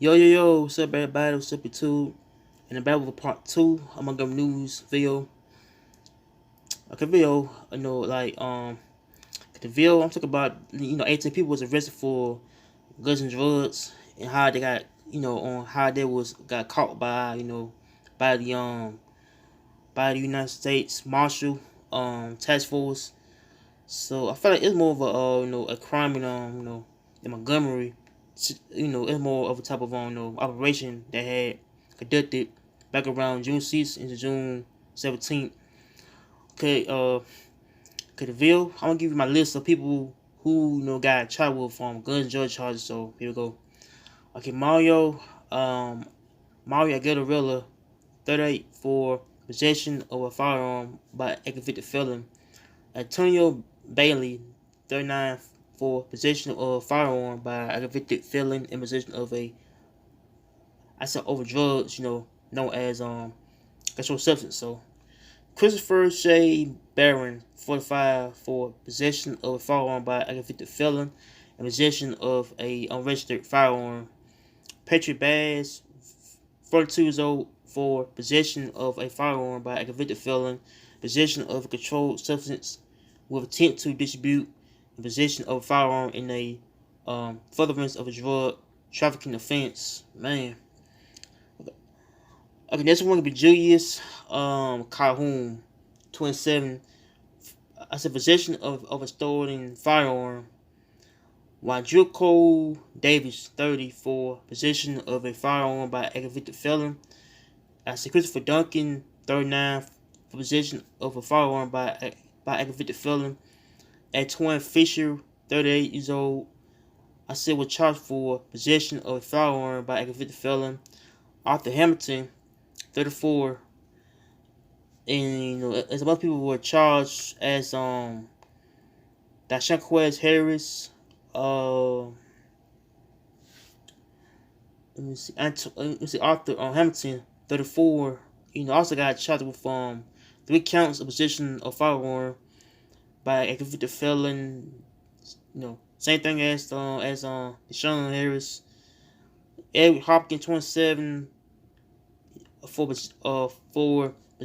Yo, what's up, everybody? What's up, YouTube? And I'm back with part two of Montgomery News video. Okay, video, the video I'm talking about, 18 people was arrested for guns and drugs and how they got, on how they got caught by, by the United States Marshal, Task Force. So I feel like it's more of a, a crime in Montgomery. It's more of a type of, operation that had conducted back around June 6th into June 17th. Okay, the bill. I'm gonna give you my list of people who got charged with guns and drug charges. So here we go. Okay, Mario Aguilera, 38 for possession of a firearm by a convicted felon. Antonio Bailey, 39 for possession of a firearm by a convicted felon in possession of over drugs, known as controlled substance. So Christopher Shea Barron, 45 for possession of a firearm by a convicted felon and possession of a unregistered firearm. Patrick Bass, 42 years old, for possession of a firearm by a convicted felon, possession of a controlled substance with intent to distribute, and possession of a firearm in a furtherance of a drug trafficking offense. Man. Okay, next one could be Julius Calhoun, 27. I said possession of a stolen firearm. While Cole Davis, 30, for possession of a firearm by a convicted felon. I said Christopher Duncan, 39, for possession of a firearm by a convicted felon. Antoine Fisher, 38 years old, I said was charged for possession of a firearm by a convicted felon. Arthur Hamilton, 34, and as most people were charged as Dashanquez Harris, let me see Arthur Hamilton, 34, also got charged with 3 counts of possession of firearm by a convicted felon. Same thing as Deshaun Harris. Edward Hopkins, 27, for I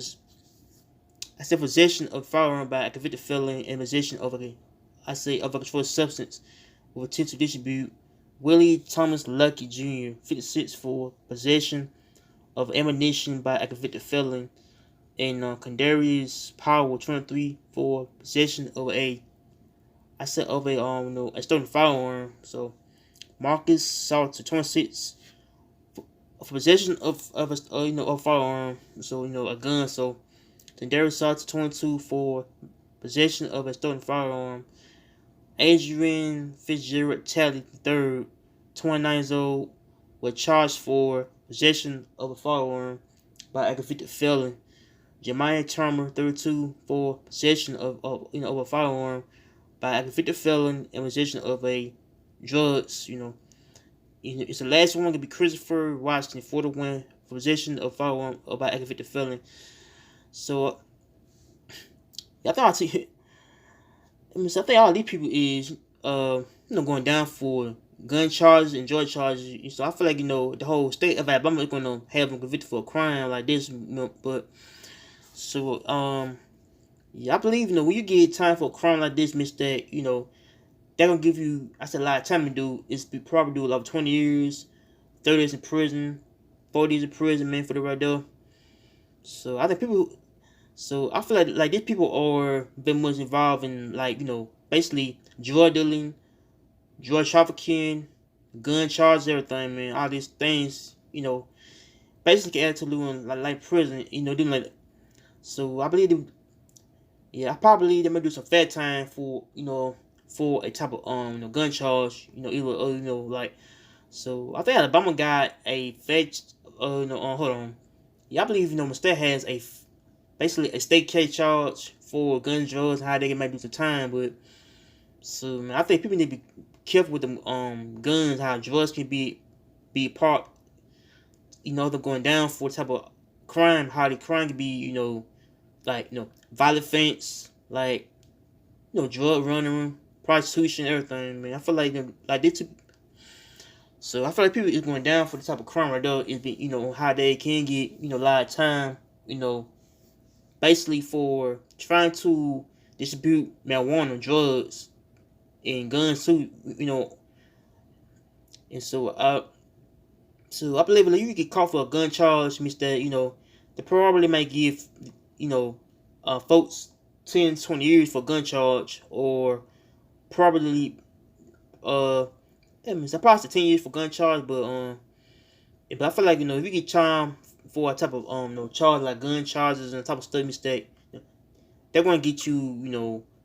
said possession of firearm by a convicted felon and possession of a controlled substance with intent to distribute. Willie Thomas Lucky Jr., 56, for possession of ammunition by a convicted felon, and Condarius Powell, 23, for possession of a stolen firearm. So Marcus Salter, 26, for possession of a firearm. So a gun. So Condarius Salter, 22, for possession of a stolen firearm. Adrian Fitzgerald Talley III, 29 years old, was charged for possession of a firearm by a convicted felon. Jemiah Turner, 32, for possession of a firearm by a convicted felon and possession of a drugs. It's the last one to be Christopher Washington, 41, for possession of a firearm by a convicted felon. So I thought I think all these people is going down for gun charges and drug charges. So I feel like the whole state of Alabama is going to have them convicted for a crime like this. But so yeah, I believe when you get time for a crime like this, Mister, they're gonna give you. I said a lot of time to do. It's probably do like 20 years, 30 years in prison, 40 years in prison, man, for the right there. So I think people. So I feel like these people are very much involved in basically drug dealing, drug trafficking, gun charges, everything, man. All these things, basically add to doing like prison, doing like. So I believe I probably believe they may do some fat time for for a type of gun charge, either So I think Alabama got a fed hold on. Yeah, I believe the state has basically a state case charge for gun drugs, how they might do some time, but so man, I think people need to be careful with them guns, how drugs can be part, they're going down for type of crime, how the crime can be, violent offense, drug running, prostitution, everything, man. I feel like them, like they too. So I feel like people is going down for the type of crime right there. Is be how they can get a lot of time. Basically for trying to distribute marijuana, drugs, and guns too. And so I believe if you get caught for a gun charge, means that they probably might give you know folks 10, 20 years for gun charge, or probably it's probably 10 years for gun charge, but I feel like if you get charged for a type of charge like gun charges and type of stuff mistake, they're going to get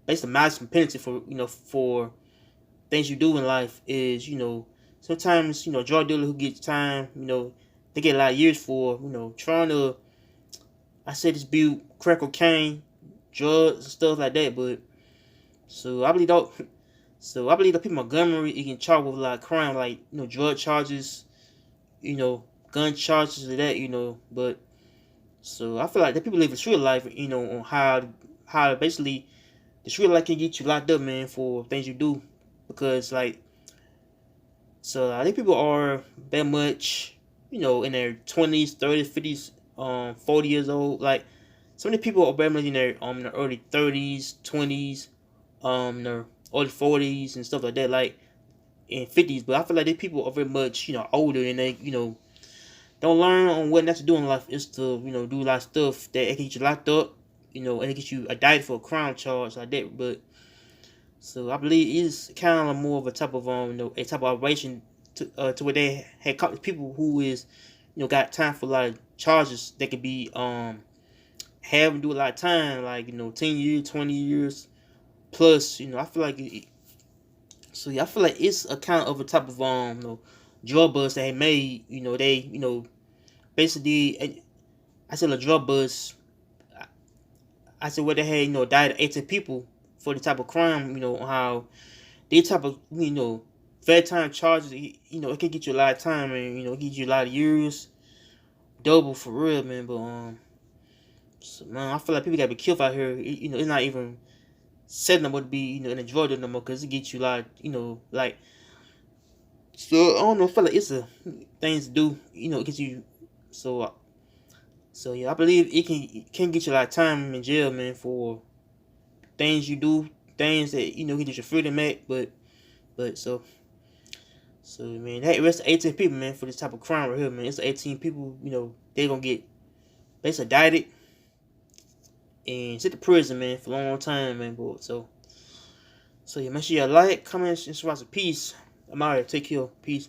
basically maximum penalty for things you do in life is sometimes drug dealer who gets time they get a lot of years for trying to I said dispute crack cocaine, drugs and stuff like that. But so I believe though so I believe the people in Montgomery you can charge with a lot of crime like drug charges, you know gun charges and that but so I feel like the people live a true life on how basically the street life can get you locked up, man, for things you do because I think people are that much, in their 20s, 30s, 50s, 40 years old. Like, so many people are very much in their early 30s, 20s, their early 40s and stuff like that, like, in 50s. But I feel like these people are very much, older and they, don't learn on what not to do in life is to, do a lot of stuff that can get you locked up, and it gets you indicted for a crime charge like that. But so I believe it's kind of more of a type of a type of operation to where they had caught people who is got time for a lot of charges that could be have them do a lot of time like 10 years, 20 years plus. I feel like I feel like it's a kind of a type of drug bust that they made. They basically I said a drug bust. I said where they had died 18 people for the type of crime. How they type of fair time charges. It can get you a lot of time and it get you a lot of years, double for real, man. But so, man, I feel like people gotta be careful out here. It's not even setting them to be in a drug deal no more because it gets you a lot, like. So I don't know. I feel like it's a things to do. It gets you. So yeah, I believe it can get you a lot of time in jail, man, for things you do, things that get your freedom at. So man, they arrested 18 people, man, for this type of crime right here, man. It's 18 people, they gonna get basically indicted and sit to prison, man, for a long time, man, boy. So yeah, make sure you like, comment, and subscribe. Peace. I'm out here. Take care. Peace.